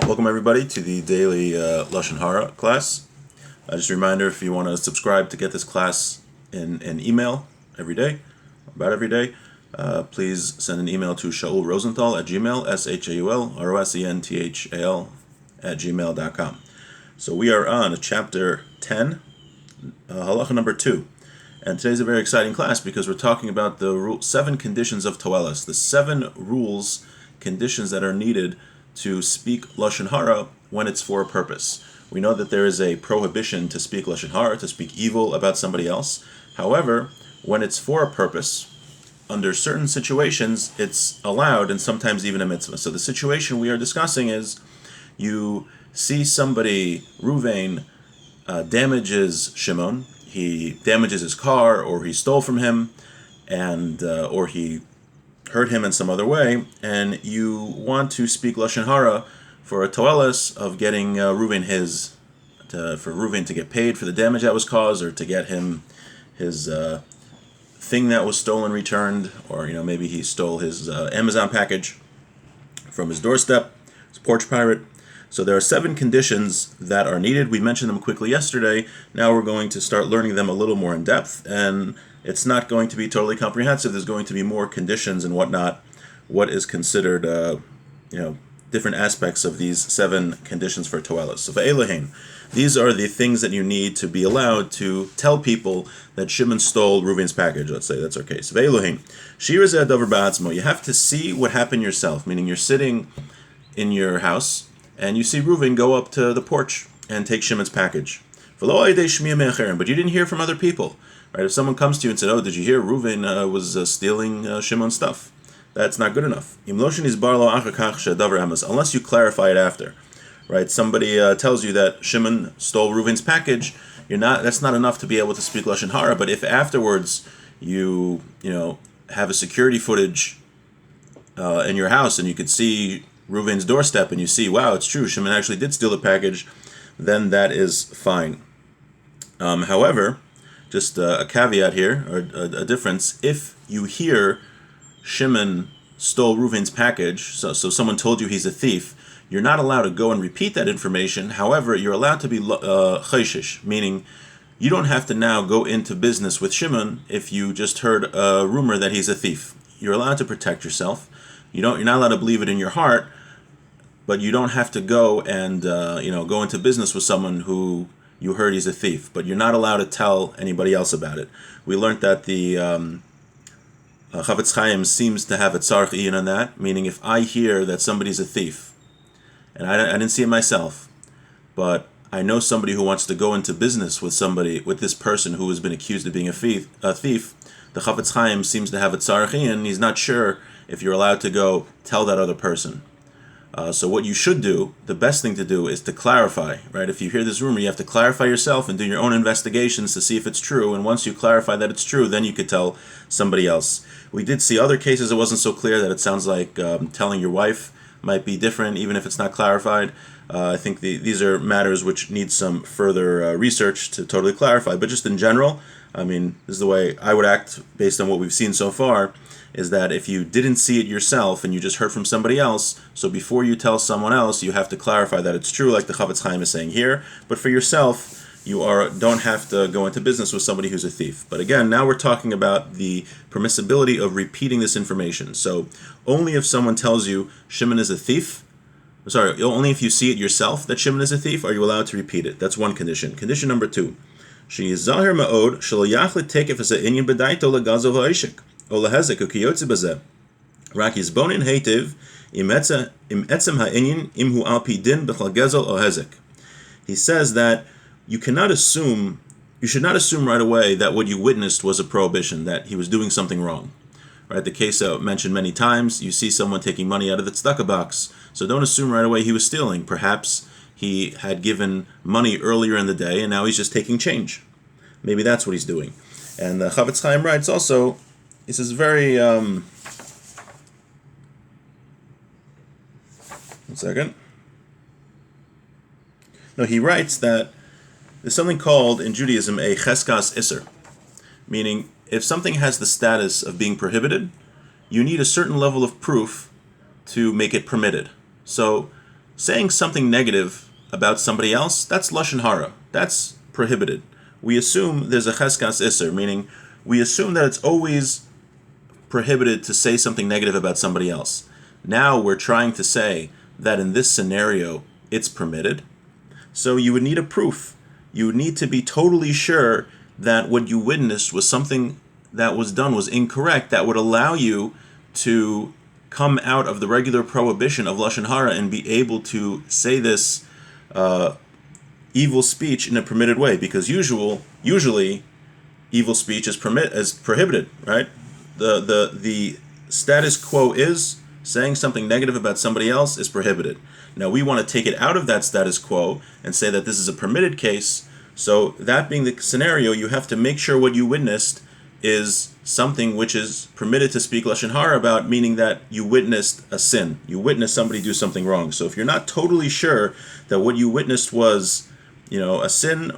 Welcome everybody to the daily Lashon Harah class. Just a reminder, if you want to subscribe to get this class in an email every day, about every day, please send an email to Shaul Rosenthal at gmail, ShaulRosenthal at gmail.com. So we are on chapter 10, halacha number 2. And today's a very exciting class because we're talking about the 7 conditions of Toelas, the 7 rules, conditions that are needed to speak Lashon Harah when it's for a purpose. We know that there is a prohibition to speak Lashon Harah, to speak evil about somebody else. However, when it's for a purpose, under certain situations, it's allowed, and sometimes even a mitzvah. So the situation we are discussing is you see somebody, Ruvain, damages Shimon. He damages his car, or he stole from him, and or he hurt him in some other way, and you want to speak Lashon Harah for a toelas of getting Reuven for Reuven to get paid for the damage that was caused, or to get him his thing that was stolen returned, or maybe he stole his Amazon package from his doorstep, his porch pirate. So there are 7 conditions that are needed. We mentioned them quickly yesterday. Now we're going to start learning them a little more in depth, and it's not going to be totally comprehensive. There's going to be more conditions and whatnot, what is considered, different aspects of these 7 conditions for Toelas. So Ve'elohein, these are the things that you need to be allowed to tell people that Shimon stole Reuven's package. Let's say that's our case. Ve'elohein, shir zeh davar ba'atzmo. You have to see what happened yourself, meaning you're sitting in your house, and you see Reuven go up to the porch and take Shimon's package. But you didn't hear from other people. Right? If someone comes to you and said, "Oh, did you hear Reuven was stealing Shimon's stuff?" That's not good enough. Unless you clarify it after. Right? Somebody tells you that Shimon stole Reuven's package. That's not enough to be able to speak Lashon Harah. But if afterwards you have a security footage in your house and you could see Reuven's doorstep and you see, wow, it's true, Shimon actually did steal the package, then that is fine. However, just a caveat here, or a difference, if you hear Shimon stole Reuven's package, so someone told you he's a thief, you're not allowed to go and repeat that information. However, you're allowed to be chayshish, meaning you don't have to now go into business with Shimon if you just heard a rumor that he's a thief. You're allowed to protect yourself. You're not allowed to believe it in your heart, but you don't have to go and go into business with someone who you heard he's a thief. But you're not allowed to tell anybody else about it. We learned that the Chavetz Chaim seems to have a tzarich iyon on that, meaning if I hear that somebody's a thief, and I didn't see it myself, but I know somebody who wants to go into business with this person who has been accused of being a thief, the Chavetz Chaim seems to have a tzarich iyon. He's not sure if you're allowed to go tell that other person. So what you should do, the best thing to do, is to clarify, right? If you hear this rumor, you have to clarify yourself and do your own investigations to see if it's true. And once you clarify that it's true, then you could tell somebody else. We did see other cases it wasn't so clear, that it sounds like telling your wife might be different, even if it's not clarified. I think these are matters which need some further research to totally clarify. But just in general, this is the way I would act based on what we've seen so far, is that if you didn't see it yourself and you just heard from somebody else, so before you tell someone else, you have to clarify that it's true, like the Chavetz Chaim is saying here. But for yourself, you don't have to go into business with somebody who's a thief. But again, now we're talking about the permissibility of repeating this information. So only if someone tells you Shimon is a thief, only if you see it yourself that Shimon is a thief, are you allowed to repeat it. That's one condition. Condition number 2. Sheyizahir ma'od shelo yachlit tekef as ha'inyan b'daito legazo v'oishik o lehezek ukiyotze bazeh rak yizbonin heitiv im etzem ha'inyan im hu al pi din b'chal gezel o hezek. He says that you should not assume right away that what you witnessed was a prohibition, that he was doing something wrong. Right? The case mentioned many times, you see someone taking money out of the tzedakah box, so don't assume right away he was stealing. Perhaps he had given money earlier in the day and now he's just taking change. Maybe that's what he's doing. And the Chavetz Chaim writes also, he says very, one second. No, he writes that there's something called in Judaism a cheskas iser, meaning if something has the status of being prohibited, you need a certain level of proof to make it permitted. So saying something negative about somebody else, that's Lashon Harah. That's prohibited. We assume there's a cheskas iser, meaning we assume that it's always prohibited to say something negative about somebody else. Now we're trying to say that in this scenario, it's permitted. So you would need a proof. You would need to be totally sure that what you witnessed was something that was done was incorrect, that would allow you to come out of the regular prohibition of Lashon Hara and be able to say this evil speech in a permitted way, because usually evil speech is prohibited, right? The status quo is saying something negative about somebody else is prohibited. Now we want to take it out of that status quo and say that this is a permitted case. So that being the scenario, you have to make sure what you witnessed is something which is permitted to speak Lashon Hara about, meaning that you witnessed a sin. You witnessed somebody do something wrong. So if you're not totally sure that what you witnessed was, a sin,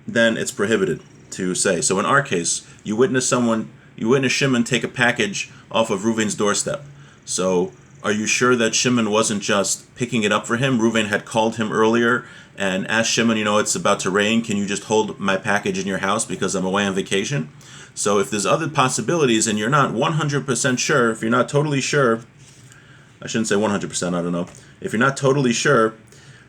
then it's prohibited to say. So in our case, you witnessed Shimon take a package off of Reuven's doorstep. So are you sure that Shimon wasn't just picking it up for him? Reuven had called him earlier and asked Shimon, it's about to rain, can you just hold my package in your house because I'm away on vacation? So if there's other possibilities and you're not 100% sure, if you're not totally sure, I shouldn't say 100%, I don't know. If you're not totally sure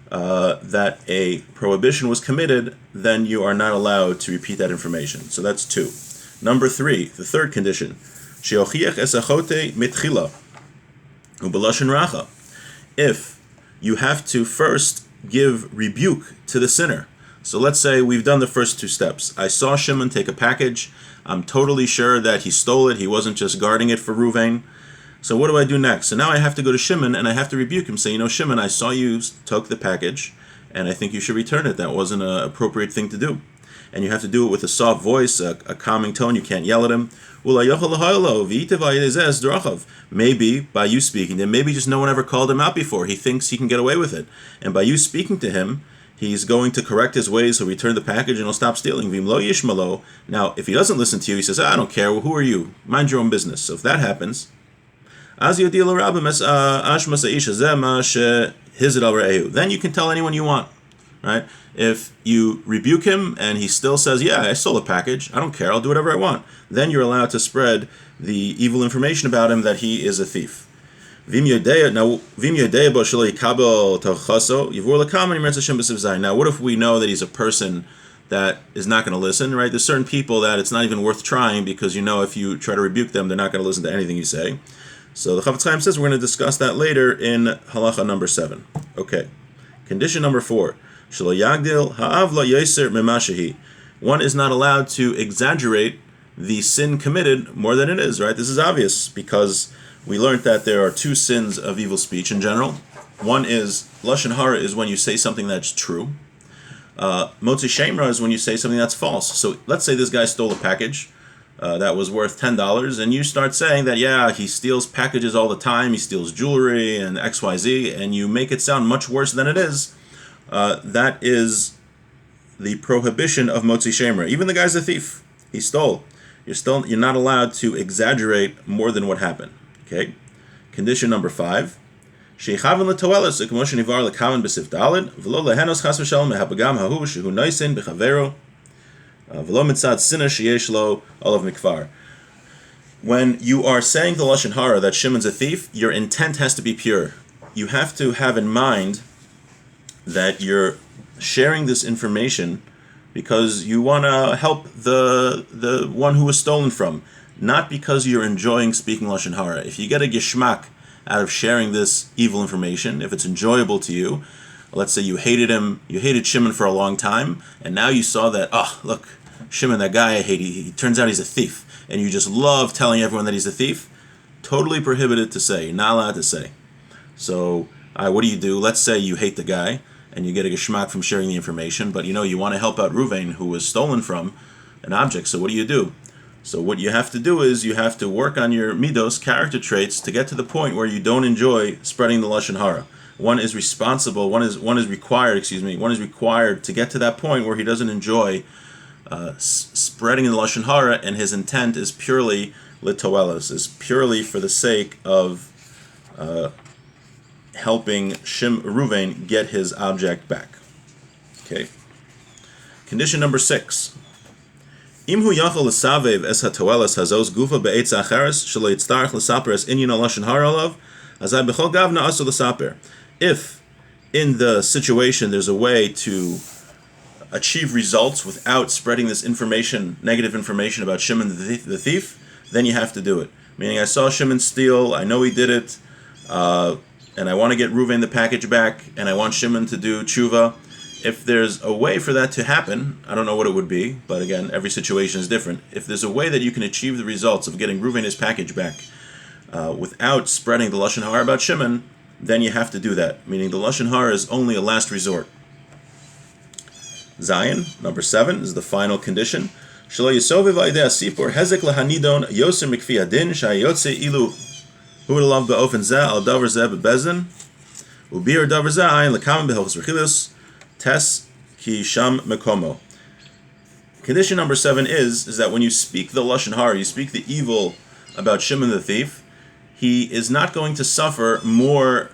that a prohibition was committed, then you are not allowed to repeat that information. So that's 2. Number 3, the third condition, sheochiach es achote mitchila ubelashon racha. If you have to first give rebuke to the sinner. So let's say we've done the first 2 steps. I saw Shimon take a package. I'm totally sure that he stole it. He wasn't just guarding it for Reuven. So what do I do next? So now I have to go to Shimon and I have to rebuke him. Say, Shimon, I saw you took the package and I think you should return it. That wasn't an appropriate thing to do. And you have to do it with a soft voice, a calming tone. You can't yell at him. Maybe by you speaking to him, maybe just no one ever called him out before. He thinks he can get away with it. And by you speaking to him, he's going to correct his ways. He'll return the package and he'll stop stealing. Now, if he doesn't listen to you, he says, I don't care. Well, who are you? Mind your own business. So if that happens, then you can tell anyone you want, right? If you rebuke him and he still says, yeah, I stole a package, I don't care, I'll do whatever I want, then you're allowed to spread the evil information about him that he is a thief. Now, what if we know that he's a person that is not going to listen, right? There's certain people that it's not even worth trying because if you try to rebuke them, they're not going to listen to anything you say. So the Chafetz Chaim says we're going to discuss that later in halacha number 7. Okay. Condition number 4. Shelo yagdil ha'avla yoser mema shehi. One is not allowed to exaggerate the sin committed more than it is, right? This is obvious because we learned that there are 2 sins of evil speech in general. One is, Lashon Hara is when you say something that's true. Motzi Shemra is when you say something that's false. So let's say this guy stole a package that was worth $10, and you start saying that, yeah, he steals packages all the time, he steals jewelry and XYZ, and you make it sound much worse than it is. That is the prohibition of Motzi Shemra. Even the guy's a thief. He stole. You're not allowed to exaggerate more than what happened. Okay? Condition number 5. Sheichavin l'toeles ukmo shenivar lekavan b'sif daled v'lo lehenos chas v'shalom mehabagam hahu shehu noisin b'chavero v'lo mitzad sinah sheyesh lo olav mikvar. When you are saying the Lashon Hara that Shimon's a thief, your intent has to be pure. You have to have in mind that you're sharing this information because you want to help the one who was stolen from, not because you're enjoying speaking Lashon Hara. If you get a geshmak out of sharing this evil information, if it's enjoyable to you, let's say you hated Shimon for a long time, and now you saw that, look, Shimon, that guy I hate, he turns out he's a thief, and you just love telling everyone that he's a thief, totally prohibited to say, not allowed to say. So, what do? Let's say you hate the guy, and you get a geschmack from sharing the information, but you want to help out Reuven, who was stolen from an object, so what do? So what you have to do is you have to work on your midos, character traits, to get to the point where you don't enjoy spreading the Lashon Hara. One is required to get to that point where he doesn't enjoy spreading the Lashon Hara, and his intent is purely litoelos, is purely for the sake of helping Reuven get his object back. Okay. Condition number 6. Imhu yachol l'savev es hatoelas hazos gufa be'etz acheres shelo yitztarach l'saper es inyan lashon hara alav azay b'chol gavna asu l'saper. If in the situation there's a way to achieve results without spreading this information, negative information about Shimon the thief, then you have to do it. Meaning, I saw Shimon steal, I know he did it, and I want to get Reuven the package back, and I want Shimon to do tshuva. If there's a way for that to happen, I don't know what it would be, but again, every situation is different. If there's a way that you can achieve the results of getting Reuven his package back without spreading the Lashon Hara about Shimon, then you have to do that. Meaning, the Lashon Hara is only a last resort. Zion, number 7, is the final condition. Shelo yisovev ha'idei asipur hezek lahanidon yoser mikfi adin shayotze ilu hu alav be'ofen zeh al davar zeh bebezdin ubir davar zeh ayin lekam behilchos rechilus tes ki sham mekomo. Condition number 7 is that when you speak the Lashon Hara, you speak the evil about Shimon the thief, he is not going to suffer more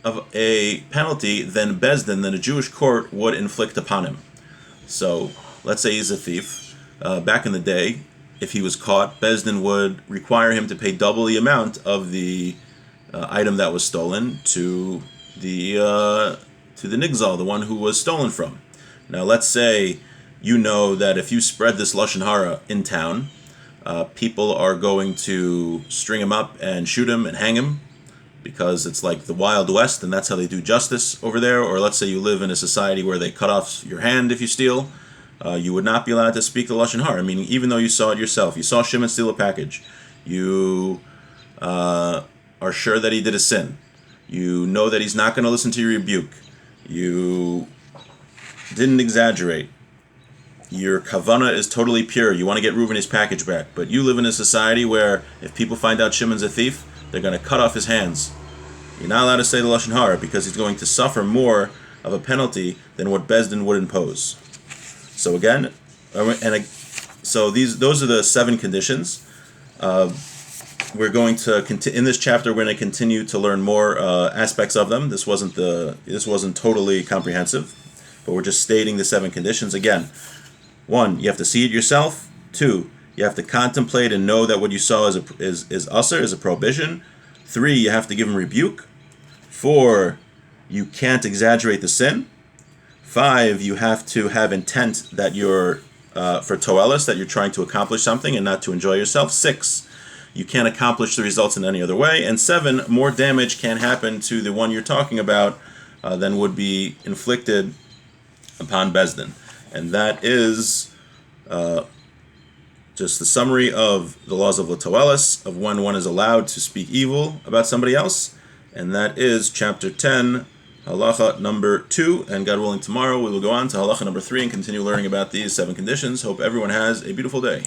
of a penalty than Bezdin, than a Jewish court would inflict upon him. So, let's say he's a thief. Back in the day, if he was caught, Bezdin would require him to pay double the amount of the item that was stolen to the nigzal, the one who was stolen from. Now, let's say you know that if you spread this Lashon Hara in town, people are going to string him up and shoot him and hang him, because it's like the Wild West, and that's how they do justice over there. Or let's say you live in a society where they cut off your hand if you steal. You would not be allowed to speak the Lashon Hara, meaning even though you saw it yourself, you saw Shimon steal a package, you are sure that he did a sin, you know that he's not going to listen to your rebuke, you didn't exaggerate, your kavanah is totally pure, you want to get Reuven his package back, but you live in a society where if people find out Shimon's a thief, they're going to cut off his hands. You're not allowed to say the Lashon Hara because he's going to suffer more of a penalty than what Bezdin would impose. So again, those are the 7 conditions. We're going to in this chapter. We're going to continue to learn more aspects of them. This wasn't totally comprehensive, but we're just stating the 7 conditions. Again, 1, you have to see it yourself. 2, you have to contemplate and know that what you saw is usher, is a prohibition. 3, you have to give him rebuke. 4, you can't exaggerate the sin. 5, you have to have intent that you're for toelis, that you're trying to accomplish something and not to enjoy yourself. 6, you can't accomplish the results in any other way. And 7, more damage can happen to the one you're talking about than would be inflicted upon Bezdin. And that is just the summary of the laws of Latoelis, of when one is allowed to speak evil about somebody else. And that is chapter 10, halacha number 2. And God willing, tomorrow we will go on to halacha number 3 and continue learning about these 7 conditions. Hope everyone has a beautiful day.